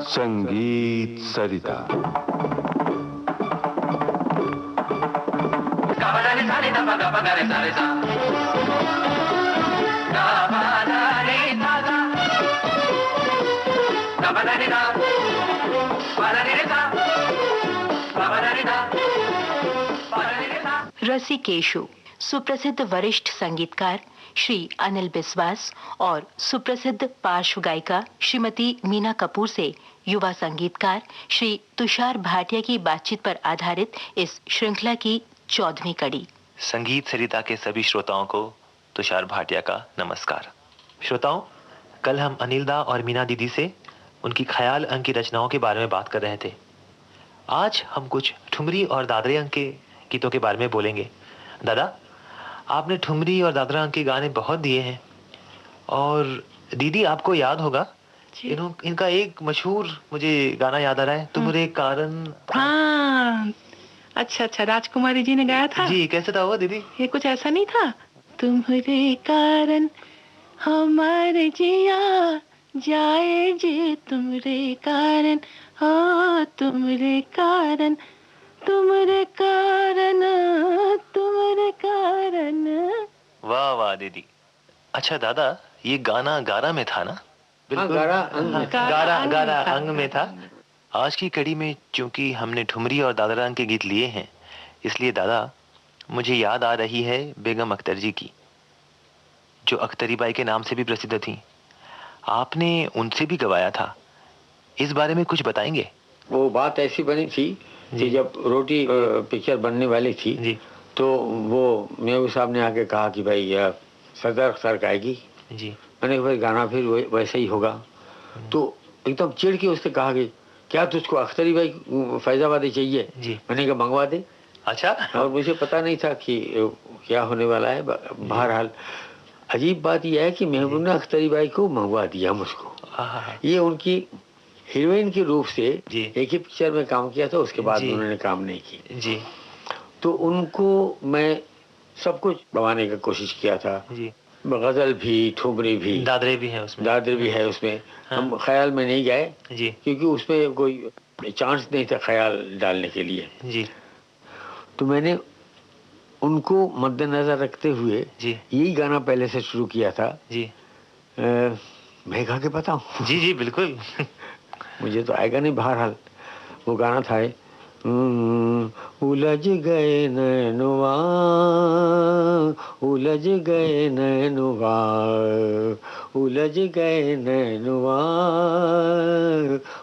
संगीत सरिता। रसिकेशु सुप्रसिद्ध वरिष्ठ संगीतकार श्री अनिल बिस्वास और सुप्रसिद्ध पार्श्व गायिका श्रीमती मीना कपूर से युवा संगीतकार श्री तुषार भाटिया की बातचीत पर आधारित इस श्रृंखला की 14वीं कड़ी। संगीत सरिता के सभी श्रोताओं को तुषार भाटिया का नमस्कार। श्रोताओं, कल हम अनिलदा और मीना दीदी से उनकी ख्याल अंक की रचनाओं के बारे में बात कर रहे थे। आज हम कुछ ठुमरी और दादरे अंक के गीतों के बारे में बोलेंगे। दादा, आपने ठुमरी और दादरा अंक के गाने बहुत दिए हैं और दीदी आपको याद होगा इनका एक मशहूर मुझे गाना याद आ रहा है, तुम्हारे कारण। हाँ, अच्छा, राजकुमारी जी ने गाया था जी। कैसे था वो दीदी? ये कुछ ऐसा नहीं था? तुम्हारे कारण हमारे जिया जाए जी, तुम्हारे कारण, हाँ तुम्हारे कारण, तुम्हारे कारण, तुम्हारे कारण। वाह वाह दीदी। अच्छा दादा, ये गाना गारा में था ना? बिल्कुल। गारा अंग में था। आज की कड़ी में चूंकि हमने ठुमरी और दादरा अंग के गीत लिए हैं, इसलिए दादा मुझे याद आ रही है बेगम अख्तर जी की, जो अख्तरी बाई के नाम से भी प्रसिद्ध थी। आपने उनसे भी गवाया था, इस बारे में कुछ बताएंगे? वो बात ऐसी बनी थी कि जब रोटी पिक्चर बनने वाली थी जी, तो वो मेहबूब साहब ने आके कहा कि भाई सरदार अख्तर गाएगी जी। मैंने भाई गाना फिर वैसे ही होगा। तो एकदम चिढ़ के उसने कहा कि क्या तुझको अख्तरी भाई फैजाबादी चाहिए जी? मैंने कहा मंगवा दे। अच्छा। और मुझे पता नहीं था कि क्या होने वाला है। बहरहाल अजीब बात यह है कि महबूब ने अख्तरी बाई को मंगवा दिया मुझको। ये उनकी हीरोइन के रूप से एक ही पिक्चर में काम किया था, उसके बाद उन्होंने काम नहीं की जी। तो उनको मैं सब कुछ गवाने की कोशिश किया था जी। गजल भी, ठुमरी भी, दादरे भी है उसमें, हाँ। हम ख्याल में नहीं गए जी, क्योंकि उसमें कोई चांस नहीं था ख्याल डालने के लिए जी। तो मैंने उनको मद्देनजर रखते हुए जी यही गाना पहले से शुरू किया था जी। मैं गा के बताऊं? जी जी बिल्कुल। मुझे तो आएगा नहीं। बहरहाल वो गाना था, उलझ गए नैनुआ, उलझ गए नैनुआ, उलझ गए नैनुआ,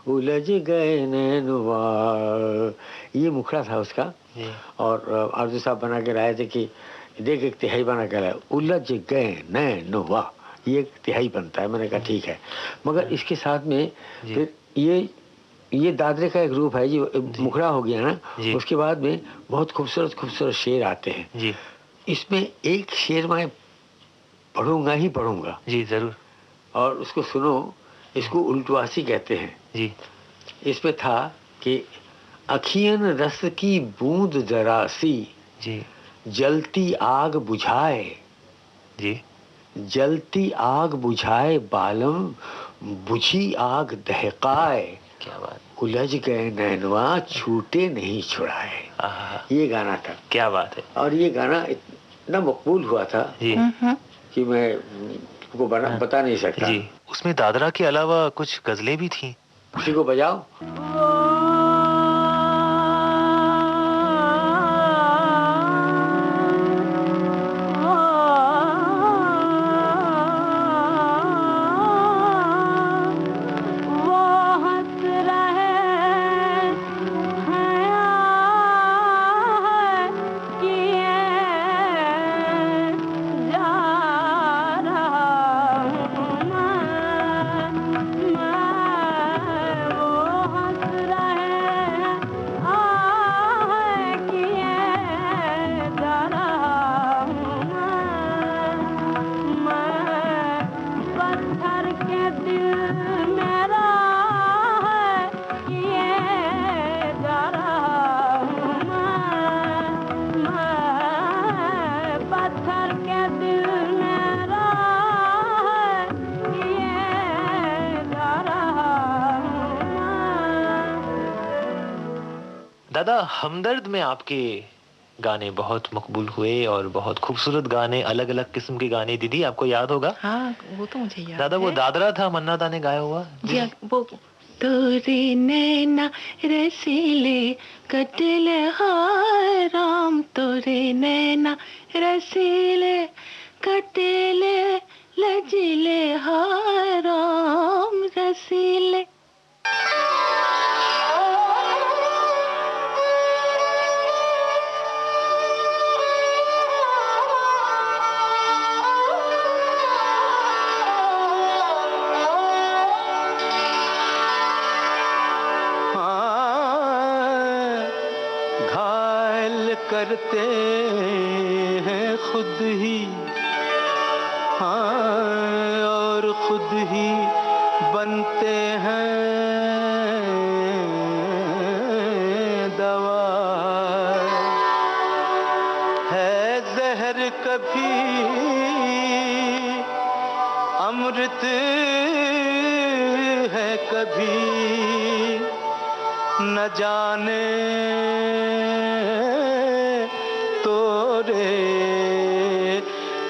उलझ गए नैनुआ। ये मुखड़ा था उसका। और आरजू साहब बना के लाए थे कि देख एक तिहाई बना के लाए, उलझ गए नैनुआ, ये एक तिहाई बनता है। मैंने कहा ठीक है, मगर इसके साथ में फिर ये दादरे का एक रूप है जी, मुखड़ा हो गया ना, उसके बाद में बहुत खूबसूरत खूबसूरत शेर आते हैं जी। इसमें एक शेर मैं पढ़ूंगा ही पढ़ूंगा जी, जरूर। और उसको सुनो। इसको उल्टवासी कहते हैं जी। इसमें था कि अखियन रस की बूंद जरा सी जी, जलती आग बुझाए जी, जलती आग बुझाए बालम, बुझी आग दहकाए, क्या बात। उलझ गए नैनवा, छूटे नहीं छुड़ाए। ये गाना था। क्या बात है। और ये गाना इतना मकबूल हुआ था जी कि मैं आपको बता नहीं सकता जी। उसमें दादरा के अलावा कुछ गजलें भी थी। उसी को बजाओ। दादा, हमदर्द में आपके गाने बहुत मकबूल हुए और बहुत खूबसूरत गाने, अलग अलग किस्म के गाने दीदी आपको याद होगा? हाँ, वो तो मुझे याद दादा है। वो दादरा था मन्ना दा ने गाया हुआ जी हाँ, वो तोरे नैना रसीले कटले हाय राम, तोरे नैना रसीले कटले लजले हाय राम रसीले। करते हैं खुद ही, हाँ, और खुद ही बनते हैं दवा। है जहर कभी अमृत है कभी न जाने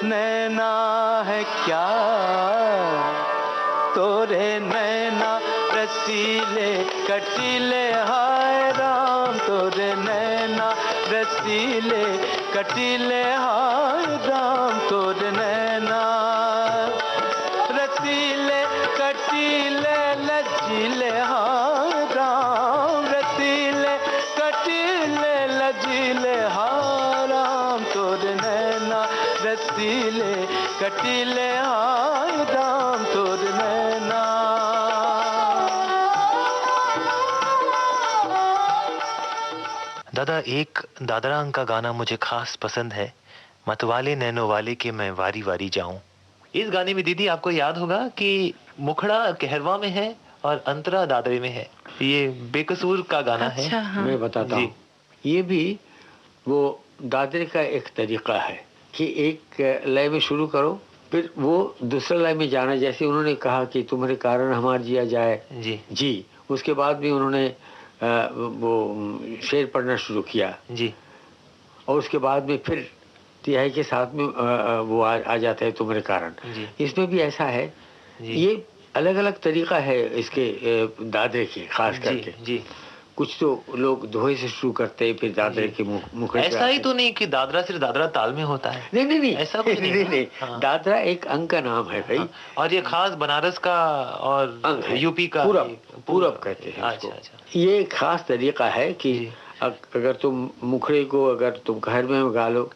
नैना है क्या, तोरे नैना रसीले कटीले हाय राम, तोरे नैना रसीले कटीले हाय राम, तोरे नैना रसीले कटीले लजीले हाय राम, रसीले कटीले लजीले हाय राम, तोरे नैना रसीले कटीले हाय राम, तोरे नैना। दादा एक दादरा अंक का गाना मुझे खास पसंद है, मतवाले नैनो वाले के मैं वारी वारी जाऊं। इस गाने में दीदी आपको याद होगा कि मुखड़ा कहरवा में है और अंतरा दादरे में है। ये बेकसूर का गाना है। हाँ। मैं बताता हूँ, ये भी वो दादरे का एक तरीका है कि एक लय में शुरू करो, फिर वो दूसरा लय में जाना। जैसे उन्होंने कहा कि तुम्हारे कारण हमार जिया जाए जी, उसके बाद भी उन्होंने वो शेर पढ़ना शुरू किया जी, और उसके बाद में फिर तिहाई के साथ में वो आ जाता है तुम्हारे कारण। इसमें भी ऐसा है, ये अलग अलग तरीका है इसके दादरे के खास करके। जी। कुछ तो लोग दोहे से शुरू करते हैं, फिर दादरे के मुख। ऐसा ही तो नहीं कि दादरा सिर्फ दादरा ताल में होता है। नहीं ऐसा कुछ नहीं। हाँ। दादरा एक अंग का नाम है भाई। हाँ। और ये खास बनारस का और यूपी का पूरब कहते हैं। अच्छा। ये खास तरीका है कि अगर तुम मुखड़े को अगर तुम घर में गा लो,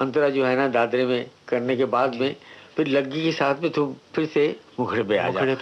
अंतरा जो है ना दादरे में करने के बाद में फिर लग्गी के साथ में तुम फिर से मुखड़े पे आ जाओ।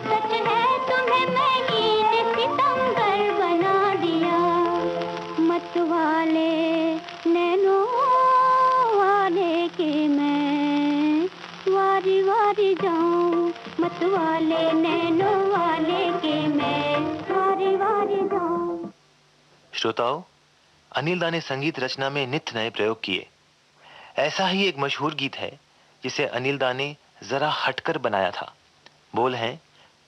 सच है तुम्हें मैंने सितमगर बना दिया। वाले नैनों वाले के मैं वारी वारी जाऊं, मत वाले नैनों वाले के मैं वारी वारी जाऊं। श्रोताओं, अनिल दा ने संगीत रचना में नित्य नए प्रयोग किए। ऐसा ही एक मशहूर गीत है जिसे अनिल दा ने जरा हटकर बनाया था। बोल हैं,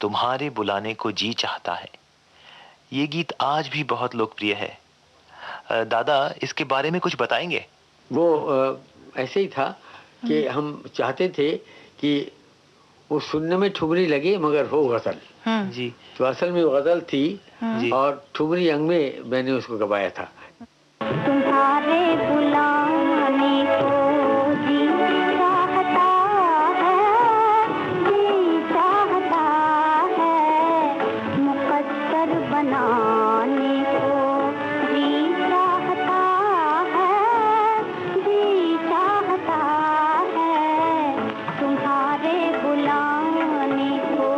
तुम्हारे बुलाने को जी चाहता है। ये गीत आज भी बहुत लोकप्रिय है। दादा, इसके बारे में कुछ बताएंगे? वो ऐसे ही था कि हम चाहते थे कि वो सुनने में ठुमरी लगे मगर हो गजल। जी। तो असल में गजल थी जी। और ठुमरी अंग में मैंने उसको गवाया था। तुम्हारे बुलाने को जी चाहता है, जी चाहता है, मुकद्दर बनाने को जी चाहता है, जी चाहता है, तुम्हारे बुलाने को।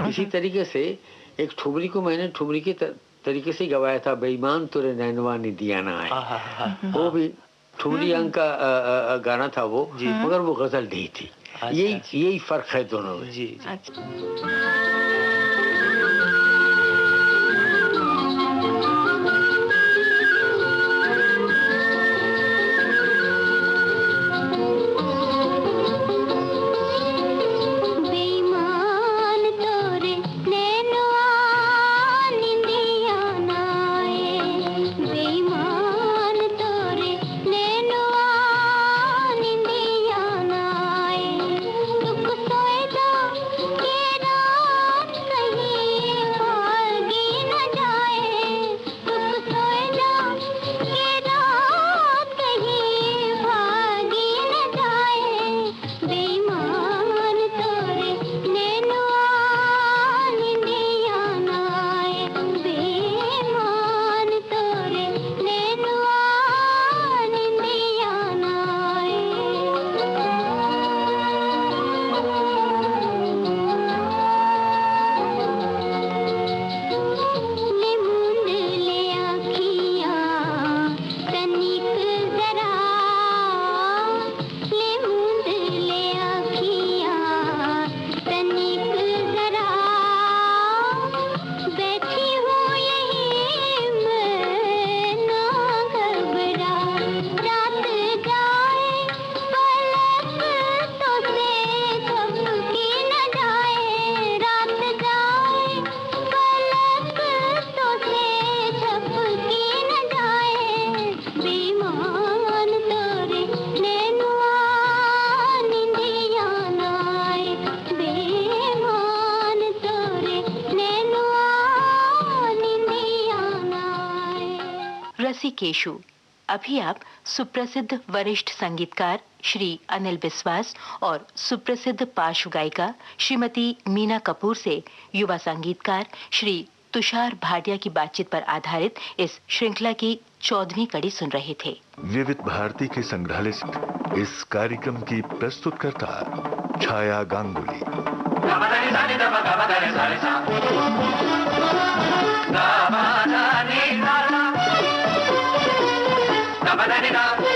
इसी तरीके से एक ठुमरी को मैंने ठुमरी के तरीके से गवाया था, बेईमान तुरे नैनवा ने दिया ना है। वो भी ठुमरी अंग का गाना था वो, मगर वो गजल नहीं थी। यही फर्क है दोनों में। जी। रसिकेशु। अभी आप सुप्रसिद्ध वरिष्ठ संगीतकार श्री अनिल बिस्वास और सुप्रसिद्ध पार्श्व गायिका श्रीमती मीना कपूर से युवा संगीतकार श्री तुषार भाटिया की बातचीत पर आधारित इस श्रृंखला की 14वीं कड़ी सुन रहे थे। विविध भारती के संग्रहालय से इस कार्यक्रम की प्रस्तुतकर्ता छाया गांगुली। Da